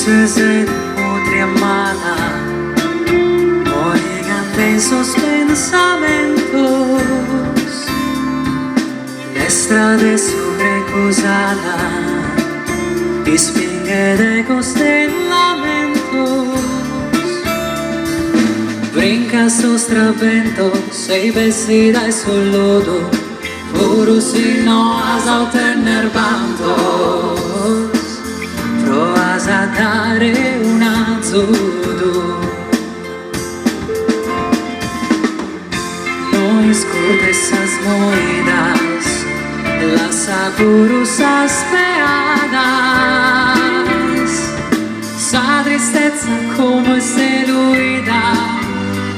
se nutri amada, gigante en sus pensamentos, destra de su recusada, spinge de lamentos, brinca sus traventos y vestida en su lodo, puro si no has a tener bandos, provas a dare un azudo. No esconde esas moidas, las apurusas peadas, sa tristezza come se lui dà,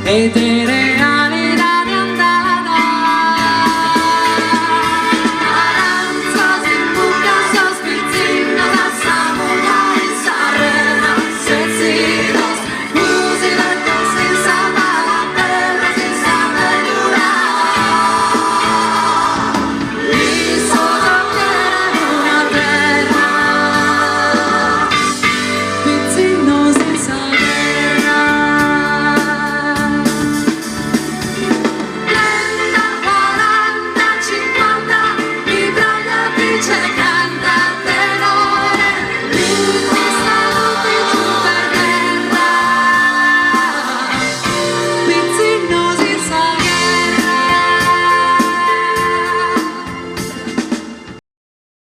ed